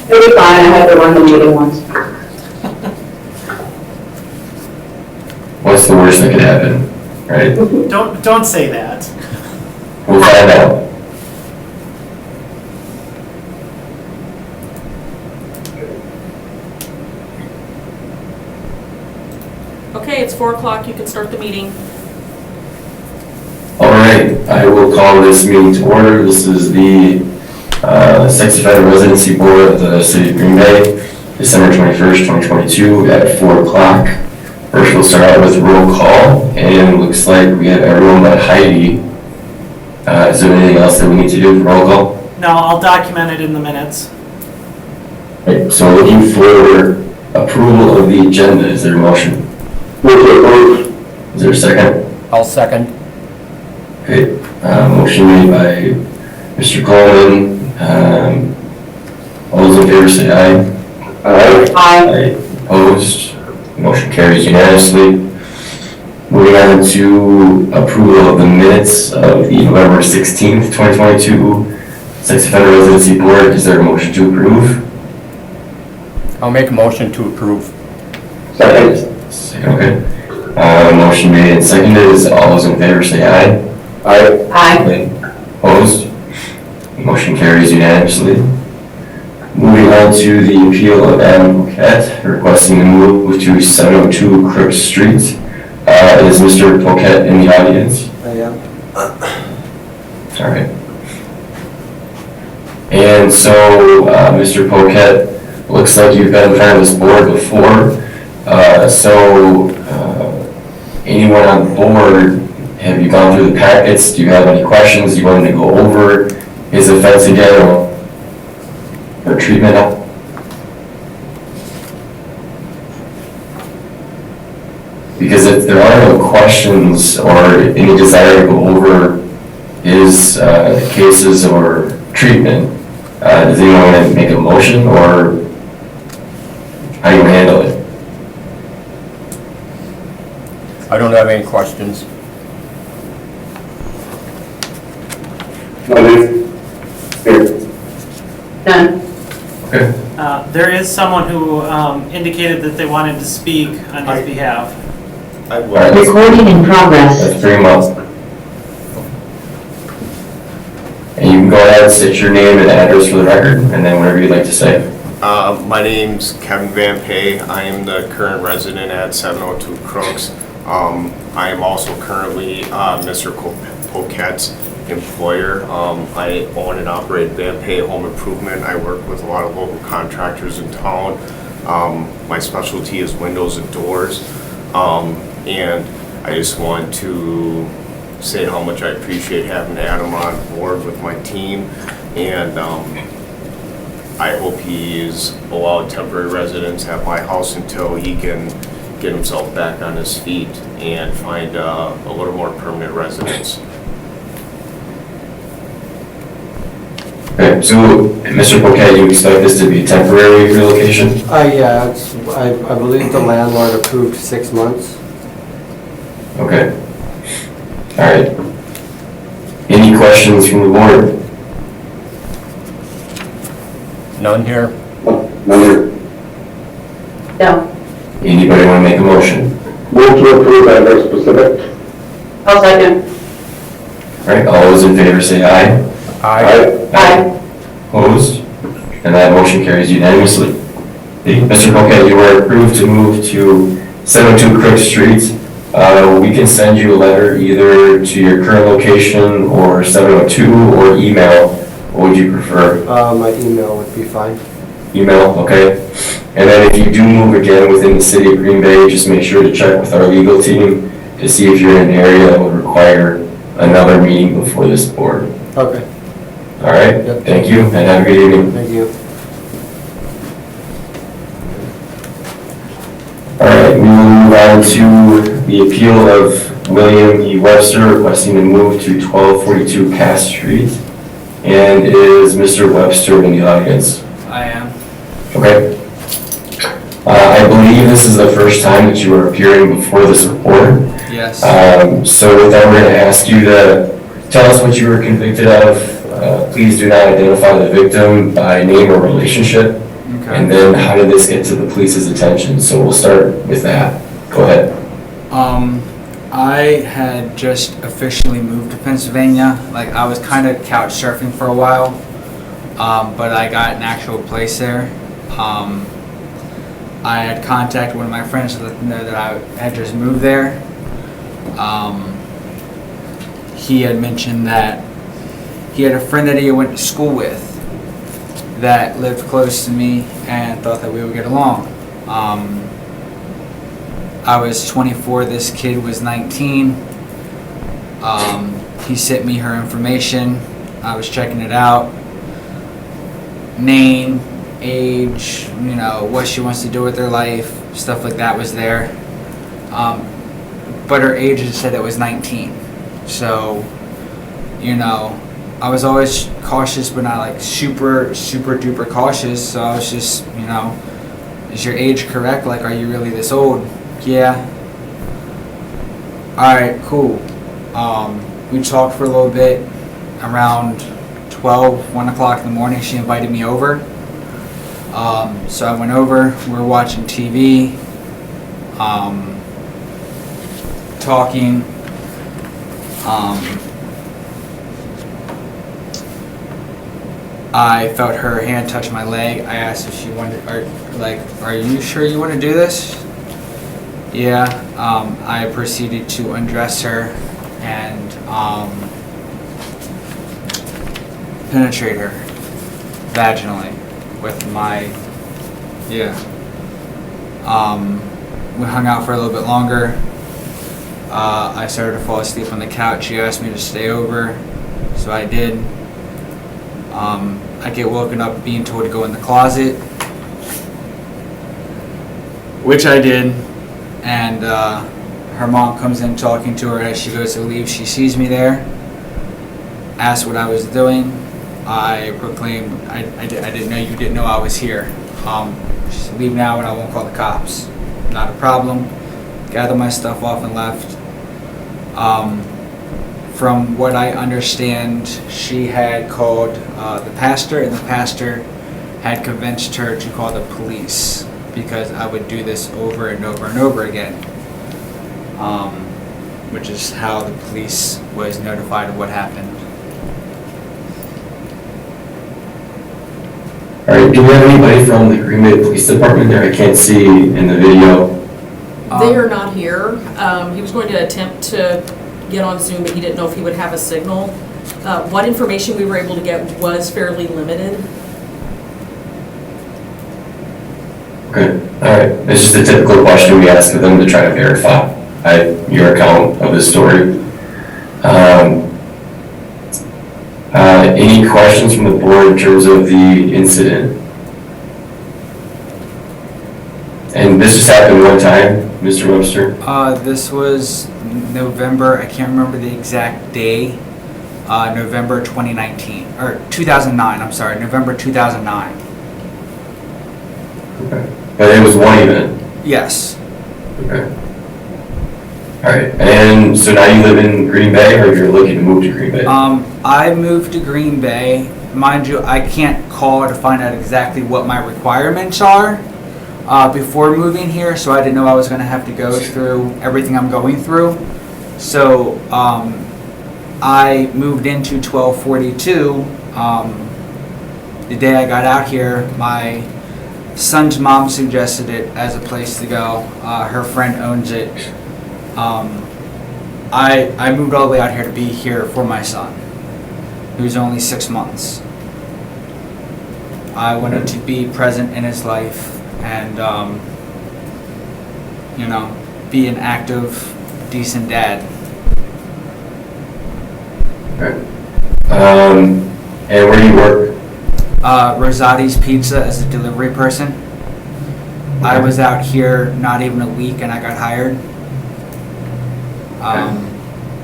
It'll be fine, I had to run the meeting once. What's the worst that could happen, right? Don't say that. We'll find out. Okay, it's 4 o'clock, you can start the meeting. All right, I will call this meeting to order. This is the Sex Offender Residency Board of the City of Green Bay, December 21st, 2022 at 4 o'clock. First, we'll start out with roll call, and it looks like we have everyone but Heidi. Is there anything else that we need to do for roll call? No, I'll document it in the minutes. Right, so looking for approval of the agenda. Is there a motion? Move to approve. Is there a second? I'll second. Okay, motion made by Mr. Coleman. All those in favor say aye. Aye. Aye. Opposed? Motion carries unanimously. Moving on to approval of the minutes of the November 16th, 2022 Sex Offender Residency Board. Is there a motion to approve? I'll make a motion to approve. Second. Okay. Motion made and seconded. Is all those in favor say aye. Aye. Aye. Opposed? Motion carries unanimously. Moving on to the appeal of Adam Poquette, requesting to move to 702 Crook Street. Is Mr. Poquette in the audience? I am. All right. And so, Mr. Poquette, looks like you've been in front of this board before. Anyone on the board, have you gone through the packets? Do you have any questions you wanted to go over? Is offense again or treatment? Because if there are no questions or any desire to go over his cases or treatment, does anyone want to make a motion, or how do you handle it? I don't have any questions. Here. Done. Okay. There is someone who indicated that they wanted to speak on his behalf. All right, Recording in progress. that's 3 months. And you can go ahead and state your name and address for the record, and then whatever you'd like to say. My name's Kevin Van Pay. I am the current resident at 702 Crooks. I am also currently Mr. Poquette's employer. I own and operate Van Pay Home Improvement. I work with a lot of local contractors in town. My specialty is windows and doors. And I just want to say how much I appreciate having Adam on board with my team. And I hope he is allowed temporary residence at my house until he can get himself back on his feet and find a little more permanent residence. Okay, so Mr. Poquette, you expect this to be a temporary relocation? Yeah, I believe the landlord approved 6 months. Okay. All right. Any questions from the board? None here? None here. No. Anybody want to make a motion? Move to approve and very specific. I'll second. All right, all those in favor say aye. Aye. Aye. Opposed? And that motion carries unanimously. Mr. Poquette, you are approved to move to 702 Crook Street. We can send you a letter either to your current location or 702 or email. What would you prefer? My email would be fine. Email, okay. And then if you do move again within the city of Green Bay, just make sure to check with our legal team to see if you're in an area that would require another meeting before this board. Okay, All right? Yep. Thank you, and have a good evening. thank you. All right, we will move on to the appeal of William E. Webster requesting to move to 1242 Cass Street. And is Mr. Webster in the audience? I am. Okay. I believe this is the first time that you are appearing before this board. Yes. So with that, we're going to ask you to tell us what you were convicted of. Please do not identify the victim by name or relationship. And then how did this get to the police's attention? So we'll start with that. Go ahead. I had just officially moved to Pennsylvania. Like, I was kind of couch surfing for a while, but I got an actual place there. I had contacted one of my friends to let them know that I had just moved there. He had mentioned that he had a friend that he went to school with that lived close to me and thought that we would get along. I was 24, this kid was 19. He sent me her information. I was checking it out. Name, age, you know, what she wants to do with her life, stuff like that was there. But her age just said it was 19. So, you know, I was always cautious, but not like super duper cautious. So I was just, you know, is your age correct? Like, are you really this old? Yeah. Alright, cool. We talked for a little bit. Around 1 o'clock in the morning, she invited me over. So I went over, we were watching TV, talking. I felt her hand touch my leg. I asked if she wanted, are you sure you want to do this? Yeah. I proceeded to undress her and penetrate her vaginally with my, we hung out for a little bit longer. I started to fall asleep on the couch. She asked me to stay over, so I did. I get woken up being told to go in the closet, which I did, and her mom comes in talking to her as she goes to leave. She sees me there, asked what I was doing. I proclaimed, I didn't know you didn't know I was here. She said, leave now and I won't call the cops. Not a problem. Gathered my stuff off and left. From what I understand, she had called the pastor, and the pastor had convinced her to call the police because I would do this over and over and over again, which is how the police was notified of what happened. All right, do we have anybody from the Green Bay Police Department there? I can't see in the video. They are not here. He was going to attempt to get on Zoom, but he didn't know if he would have a signal. What information we were able to get was fairly limited. Okay, all right. It's just a typical question we ask of them to try to verify your account of the story. Any questions from the board in terms of the incident? And this just happened one time, Mr. Webster? This was November, I can't remember the exact day, November 2019, or 2009, I'm sorry, November 2009. Okay. But it was one event? Yes. Okay. All right, and so now you live in Green Bay, or you're looking to move to Green Bay? I moved to Green Bay. Mind you, I can't call to find out exactly what my requirements are before moving here, so I didn't know I was going to have to go through everything I'm going through. So I moved into 1242. The day I got out here, my son's mom suggested it as a place to go. Her friend owns it. I moved all the way out here to be here for my son, who's only 6 months. I wanted to be present in his life and, you know, be an active, decent dad. Okay. And where do you work? Rosati's Pizza as a delivery person. I was out here not even a week and I got hired.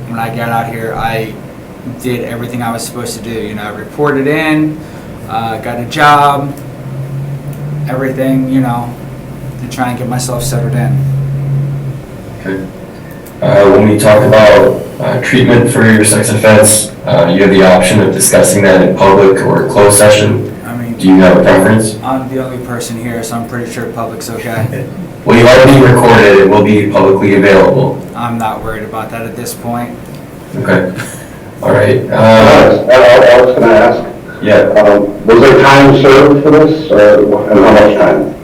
When I got out here, I did everything I was supposed to do. You know, I reported in, got a job, everything, you know, to try and get myself settled in. Okay. When we talk about treatment for your sex offense, you have the option of discussing that in public or closed session. I mean, do you have a preference? I'm the only person here, so I'm pretty sure public's okay. Well, you are being recorded, it will be publicly available. I'm not worried about that at this point. Okay. All right. I was gonna ask, Yeah. was there time served for this, and how much time?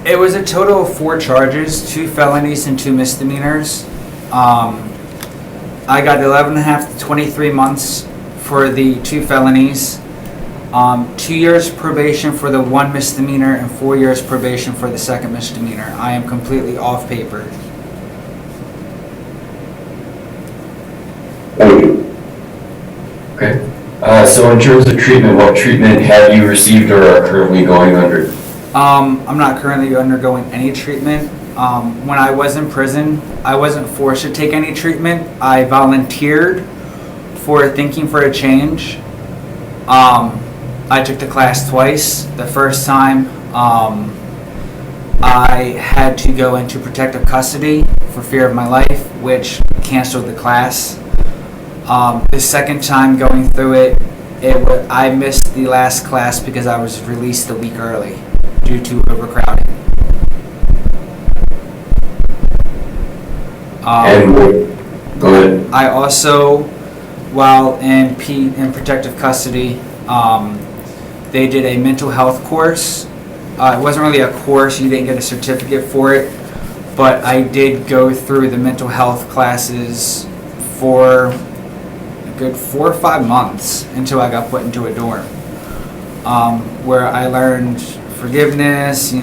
It was a total of 4 charges, 2 felonies and 2 misdemeanors. I got 11.5 to 23 months for the 2 felonies, 2 years probation for the 1 misdemeanor, and 4 years probation for the 2nd misdemeanor. I am completely off paper. Thank you. Okay. So in terms of treatment, what treatment have you received or are currently going under? I'm not currently undergoing any treatment. When I was in prison, I wasn't forced to take any treatment. I volunteered for Thinking for a Change. I took the class twice. The first time, I had to go into protective custody for fear of my life, which canceled the class. The second time going through it, I missed the last class because I was released a week early due to overcrowding. Go ahead. I also, while in protective custody, they did a mental health course. It wasn't really a course, you didn't get a certificate for it, but I did go through the mental health classes for a good 4 or 5 months until I got put into a dorm, where I learned forgiveness,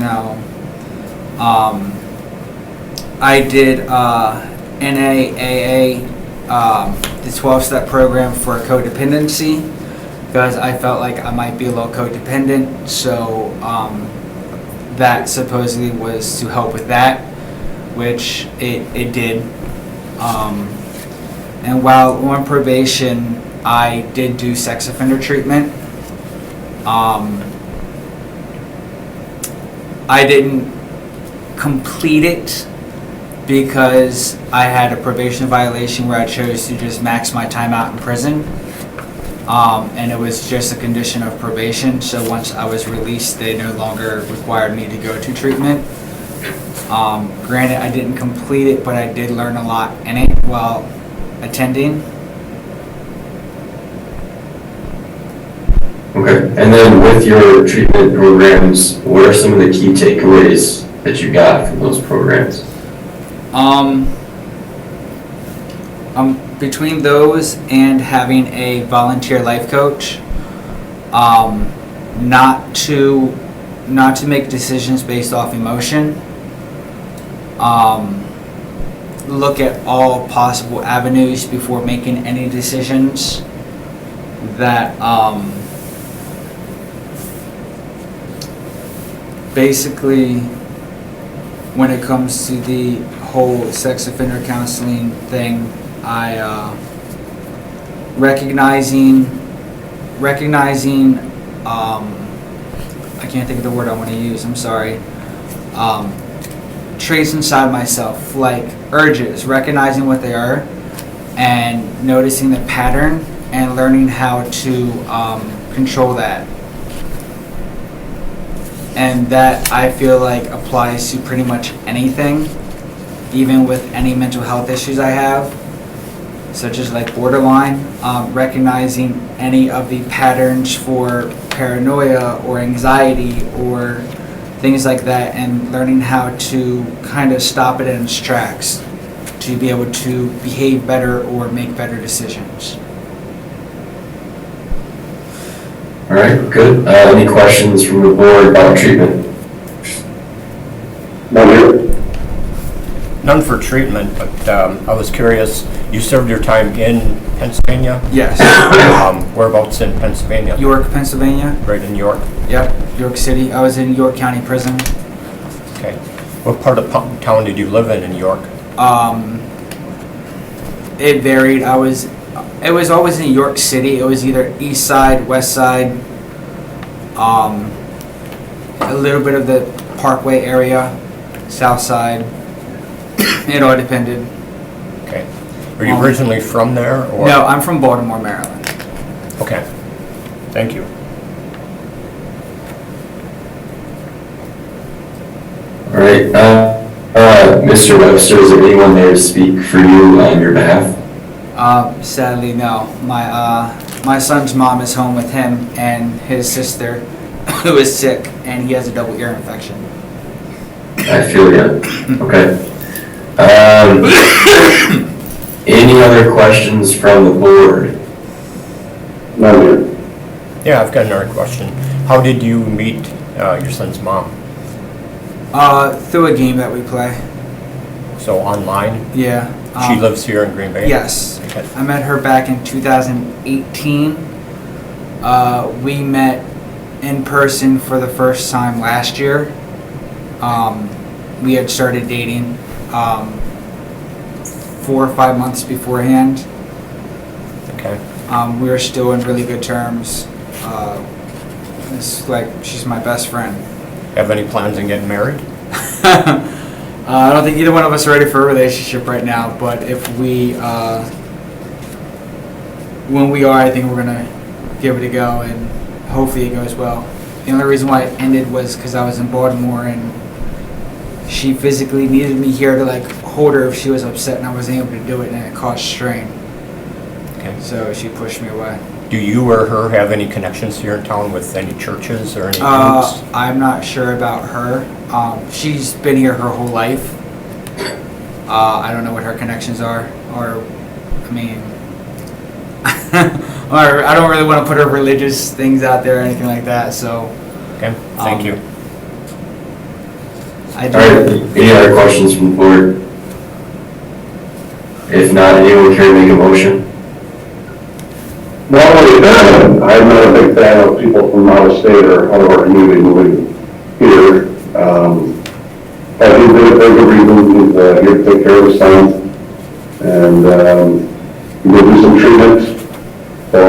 I did NAAA, the 12-step program for codependency, because I felt like I might be a little codependent, so that supposedly was to help with that, which it did. And while on probation, I did do sex offender treatment. I didn't complete it because I had a probation violation where I chose to just max my time out in prison. And it was just a condition of probation, so once I was released, they no longer required me to go to treatment. Granted, I didn't complete it, but I did learn a lot in it while attending. Okay. And then with your treatment programs, what are some of the key takeaways that you got from those programs? Between those and having a volunteer life coach, not to make decisions based off emotion, look at all possible avenues before making any decisions, that basically when it comes to the whole sex offender counseling thing, I recognizing I can't think of the word I want to use, I'm sorry, traits inside myself, like urges, recognizing what they are and noticing the pattern and learning how to control that. And that I feel like applies to pretty much anything, even with any mental health issues I have, such as like borderline, recognizing any of the patterns for paranoia or anxiety or things like that, and learning how to kind of stop it in its tracks to be able to behave better or make better decisions. All right, good. Any questions from the board about treatment? No, here. None for treatment, but I was curious, you served your time in Pennsylvania? Yes. Whereabouts in Pennsylvania? York, Pennsylvania. Right in York? Yep, York City. I was in York County Prison. Okay. What part of town did you live in York? It varied. It was always in York City. It was either east side, west side, a little bit of the Parkway area, south side. It all depended. Okay. Are you originally from there? Or? No, I'm from Baltimore, Maryland. Okay. Thank you. right, Mr. Webster, is there anyone there to speak for you on your behalf? Sadly, no. My son's mom is home with him and his sister, who is sick, and he has a double ear infection. I feel ya. Okay. Any other questions from the board? None here. Yeah, I've got another question. How did you meet your son's mom? Through a game that we play. So online? Yeah. She lives here in Green Bay? Yes. Okay. I met her back in 2018. We met in person for the first time last year. We had started dating 4 or 5 months beforehand. Okay. We were still in really good terms. It's like she's my best friend. Have any plans on getting married? I don't think either one of us are ready for a relationship right now, but if we, when we are, I think we're gonna give it a go and hopefully it goes well. The only reason why it ended was because I was in Baltimore and she physically needed me here to like hold her if she was upset, and I wasn't able to do it, and it caused strain. Okay. So she pushed me away. Do you or her have any connections here in town with any churches or any groups? I'm not sure about her. She's been here her whole life. I don't know what her connections are, or, I mean, or I don't really want to put her religious things out there or anything like that, so. Okay, thank you. I All right, do. any other questions from the board? If not, anyone care to make a motion? Normally, I'm not a big fan of people from out of state or out of our community moving here. I think there's a reason he's here to take care of his son, and we'll do some treatment. So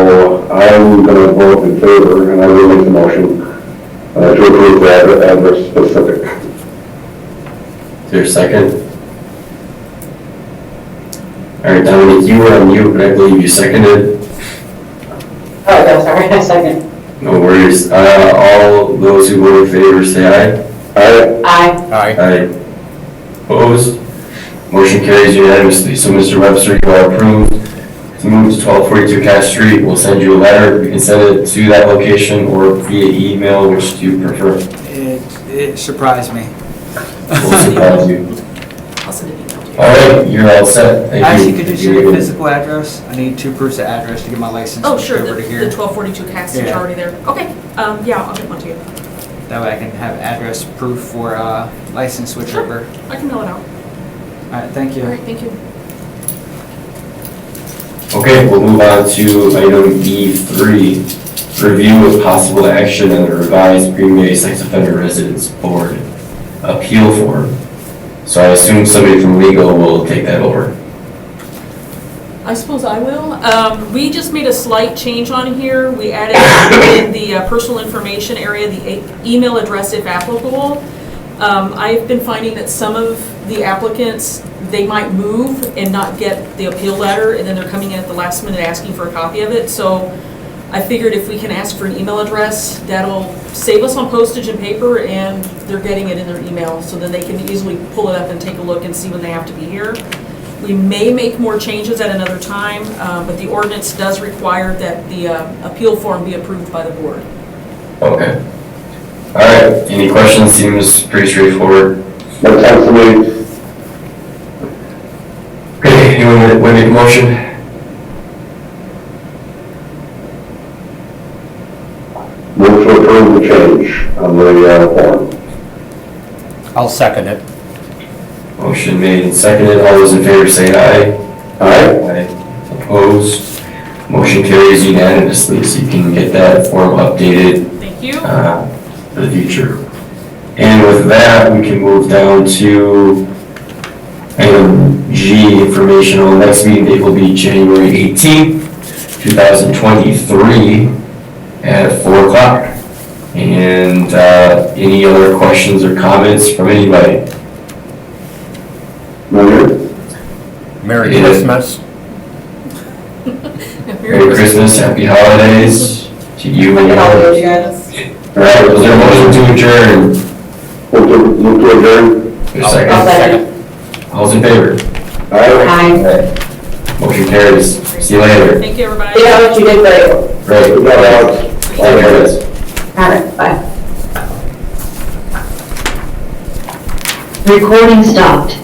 I'm going to vote in favor, and I will make the motion to approve the address specific. Is there a second? All right, Dominic, you were on mute, but I believe you seconded. Oh, no, sorry, I second. No worries. All those who vote in favor say aye. Aye. Aye. Aye. Aye. Opposed? Motion carries unanimously. So Mr. Webster, you are approved to move to 1242 Cass Street. We'll send you a letter. You can send it to that location or via email, which do you prefer? It surprised me. We'll surprise you. I'll send an email to you. All right, you're all set. Thank you. Actually, could you share your physical address? I need 2 proofs of address to get my license Oh, switched sure, over the to here. 1242 Cass is Yeah. already there. Okay, yeah, I'll get one to you. That way I can have address proof for license switch Sure. over. I can mail it out. All right, thank you. All right, thank you. Okay, we'll move on to item E3, review of possible action on the revised Green Bay Sex Offender Residence Board appeal form. So I assume somebody from legal will take that over. I suppose I will. We just made a slight change on here. We added in the personal information area, the email address if applicable. I've been finding that some of the applicants, they might move and not get the appeal letter, and then they're coming in at the last minute asking for a copy of it. So I figured if we can ask for an email address, that'll save us on postage and paper, and they're getting it in their email, so then they can easily pull it up and take a look and see when they have to be here. We may make more changes at another time, but the ordinance does require that the appeal form be approved by the board. Okay. All right, any questions? Seems pretty straightforward. Makes sense to me. Okay, anyone want to make a motion? Move to approve the change on the form. I'll second it. Motion made and seconded. All those in favor say aye. Aye. Aye. Opposed? Motion carries unanimously, so you can get that form updated Thank you. for the future. And with that, we can move down to item G, informational. Next meeting date will be January 18th, 2023 at 4 o'clock. And any other questions or comments from anybody? Merry Yeah. Christmas. Merry Christmas, happy holidays to you and Happy holidays, yours. guys. All right, was there a motion to adjourn? Move to adjourn. There's a I'll second. second. All's in favor? Aye. Aye. Motion carries. See you later. Thank you, everybody. See how much you did great. Great. Good job, Alex. Take care, guys. All right, bye. Recording stopped.